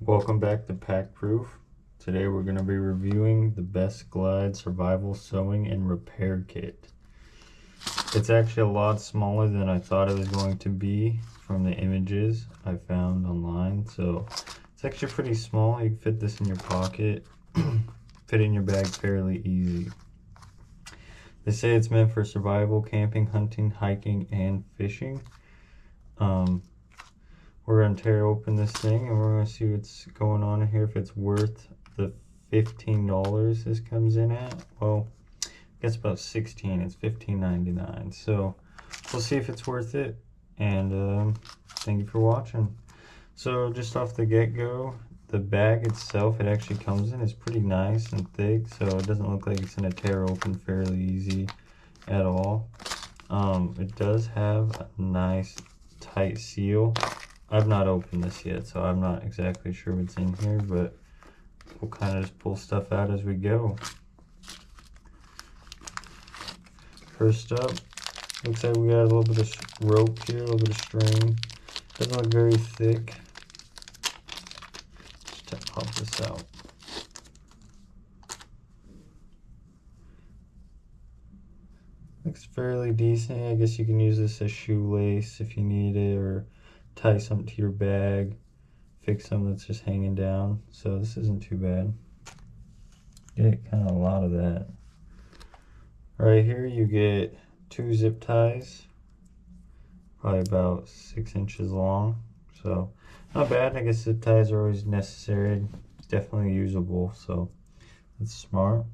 Welcome back to Pack Proof. Today we're going to be reviewing the Best Glide Survival Sewing and Repair Kit. It's actually a lot smaller than I thought it was going to be from the images I found online. So it's actually pretty small. You can fit this in your pocket, fit it in your bag fairly easy. They say it's meant for survival, camping, hunting, hiking, and fishing. We're going to tear open this thing and we're going to see what's going on in here, if it's worth the $15 this comes in at. Well, I guess about 16. It's $15.99. So we'll see if it's worth it. And thank you for watching. So just off the get-go, the bag itself, it actually comes in, is pretty nice and thick, so it doesn't look like it's going to tear open fairly easy at all. It does have a nice tight seal. I've not opened this yet, so I'm not exactly sure what's in here, but we'll kind of just pull stuff out as we go. First up, looks like we got a little bit of rope here, a little bit of string. Doesn't look very thick. Just pop this out. Looks fairly decent. I guess you can use this as shoelace if you need it, or tie something to your bag, fix something that's just hanging down. So this isn't too bad. Get kind of a lot of that. Right here you get 2 zip ties, probably about 6 inches long. So not bad. I guess zip ties are always necessary. It's definitely usable, so that's smart.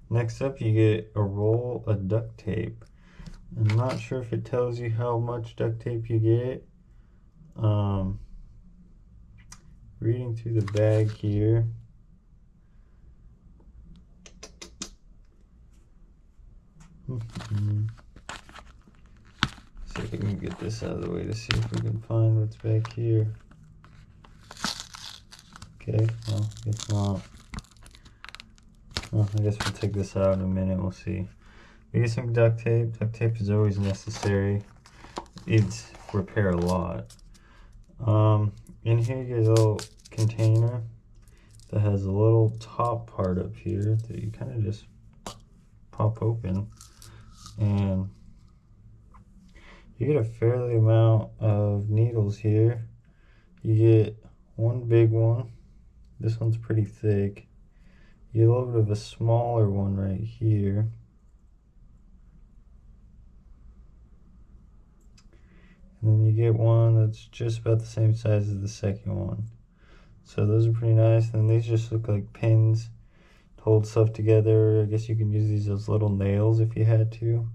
Next up you get a roll of duct tape. I'm not sure if it tells you how much duct tape you get. Reading through the bag here. See if we can get this out of the way to see if we can find what's back here. Okay, well, I guess not. Well, I guess we'll take this out in a minute, we'll see. We get some duct tape. Duct tape is always necessary. It's repair a lot. In here you get a little container that has a little top part up here that you kind of just pop open, and you get a fairly amount of needles here. You get one big one. This one's pretty thick. You get a little bit of a smaller one right here. And then you get one that's just about the same size as the second one. So those are pretty nice. And these just look like pins to hold stuff together. I guess you can use these as little nails if you had to.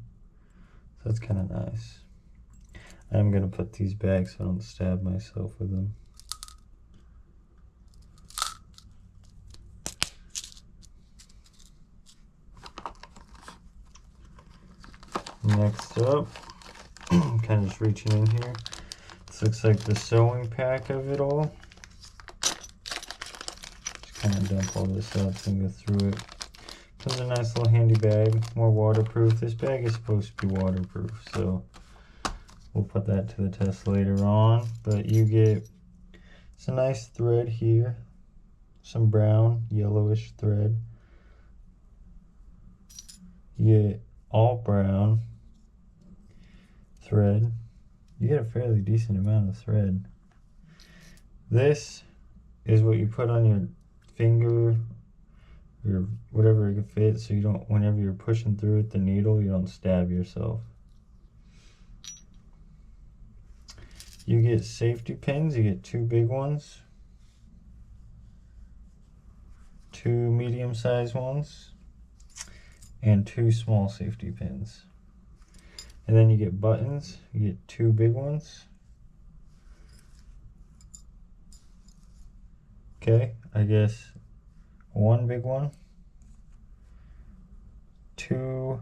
So that's kind of nice. I'm going to put these back so I don't stab myself with them. Next up, kind of just reaching in here. This looks like the sewing pack of it all. Just kind of dump all this out so I can go through it. Comes in a nice little handy bag, more waterproof. This bag is supposed to be waterproof, so we'll put that to the test later on. But you get some nice thread here, some brown, yellowish thread. You get all brown thread. You get a fairly decent amount of thread. This is what you put on your finger or whatever it can fit, so you don't, whenever you're pushing through with the needle, you don't stab yourself. You get safety pins. You get 2 big ones, 2 medium-sized ones, and 2 small safety pins. And then you get buttons. You get 2 big ones. Okay, I guess 1 big one, 2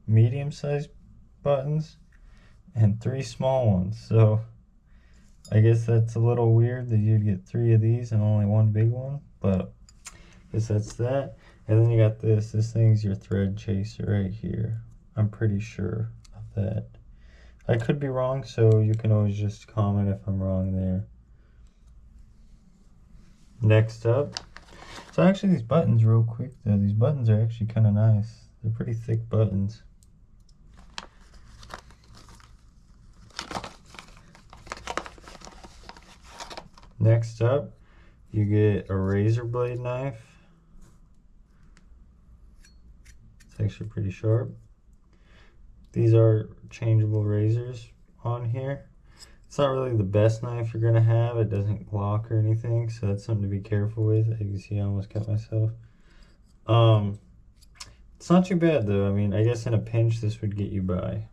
medium-sized buttons, and 3 small ones. So I guess that's a little weird that you'd get 3 of these and only 1 big one, but I guess that's that. And then you got this thing's your thread chaser right here. I'm pretty sure of that. I could be wrong, so you can always just comment if I'm wrong there. Next up, so actually these buttons real quick though, these buttons are actually kind of nice. They're pretty thick buttons. Next up, you get a razor blade knife. It's actually pretty sharp. These are changeable razors on here. It's not really the best knife you're gonna have. It doesn't lock or anything, so that's something to be careful with. As you can see, I almost cut myself. It's not too bad though. I mean, I guess in a pinch this would get you by.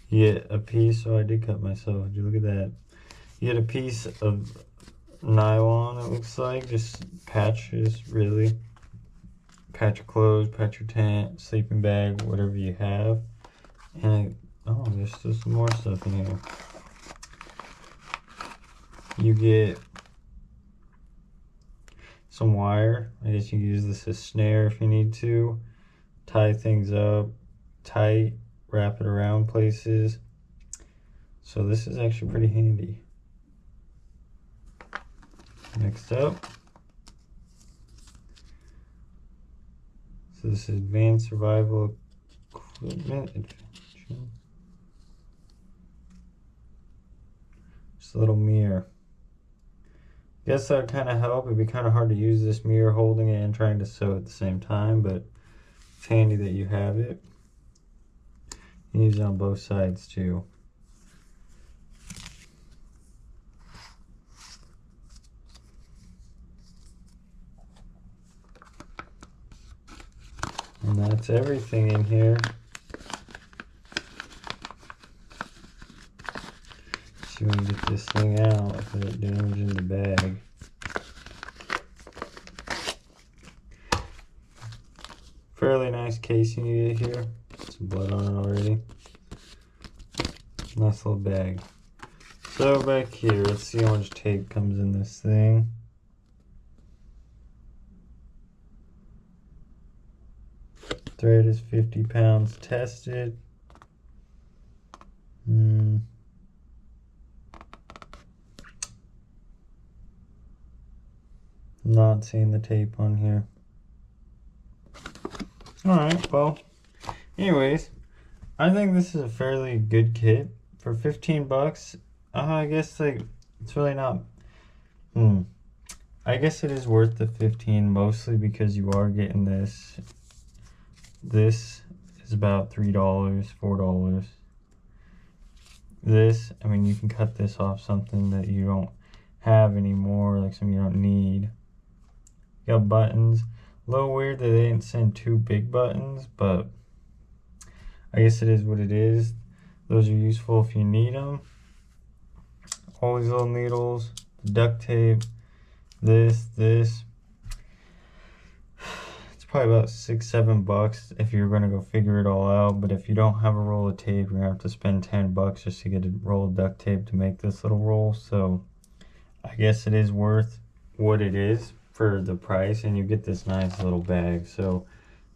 You get a piece, oh I did cut myself, did you look at that? You get a piece of nylon, it looks like, just patches really. Patch your clothes, patch your tent, sleeping bag, whatever you have. And oh, there's still some more stuff in here. You get some wire. I guess you can use this as snare if you need to. Tie things up tight, wrap it around places. So this is actually pretty handy. Next up, so this is advanced survival equipment. Just a little mirror. Guess that would kind of help. It'd be kind of hard to use this mirror holding it and trying to sew at the same time, but it's handy that you have it. You can use it on both sides too. And that's everything in here. See if we can get this thing out without damaging the bag. Fairly nice casing you get here. Some blood on it already. Nice little bag. So back here, let's see how much tape comes in this thing. Thread is 50 pounds tested. Not seeing the tape on here. Alright, well, anyways, I think this is a fairly good kit. For 15 bucks, I guess like it's really not, I guess it is worth the 15, mostly because you are getting this. This is about $3, $4. This, I mean, you can cut this off something that you don't have anymore, like something you don't need. You got buttons. A little weird that they didn't send 2 big buttons, but I guess it is what it is. Those are useful if you need them. All these little needles, duct tape, this. It's probably about $6-7 if you're gonna go figure it all out. But if you don't have a roll of tape, you're gonna have to spend $10 just to get a roll of duct tape to make this little roll. So I guess it is worth what it is for the price, and you get this nice little bag. So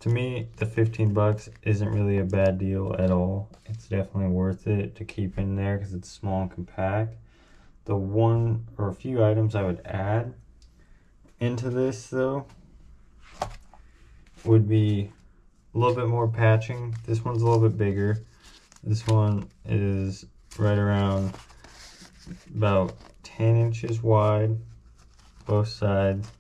to me, the 15 bucks isn't really a bad deal at all. It's definitely worth it to keep in there because it's small and compact. The one or a few items I would add into this though would be a little bit more patching. This one's a little bit bigger. This one is right around about 10 inches wide, both sides,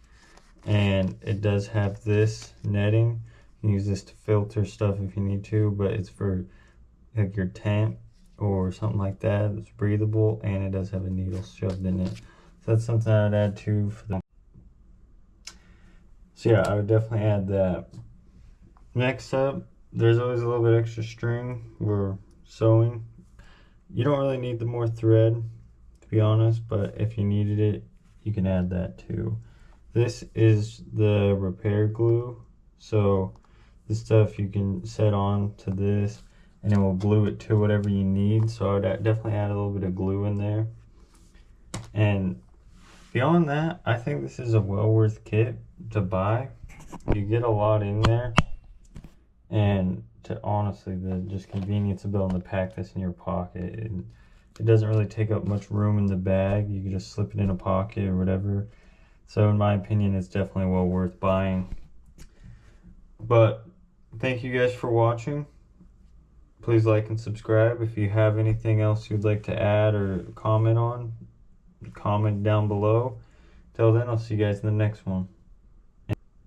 and it does have this netting. You can use this to filter stuff if you need to, but it's for like your tent or something like that. It's breathable, and it does have a needle shoved in it. So that's something I'd add too for them. So yeah, I would definitely add that. Next up, there's always a little bit extra string for sewing. You don't really need the more thread, to be honest, but if you needed it, you can add that too. This is the repair glue. So this stuff you can set on to this and it will glue it to whatever you need. So I would definitely add a little bit of glue in there. And beyond that, I think this is a well worth kit to buy. you get a lot in there, and to honestly, the just convenience of being able to pack this in your pocket, it doesn't really take up much room in the bag. You can just slip it in a pocket or whatever. So in my opinion, it's definitely well worth buying. But thank you guys for watching. Please like and subscribe. If you have anything else you'd like to add or comment on, comment down below. Till then, I'll see you guys in the next one.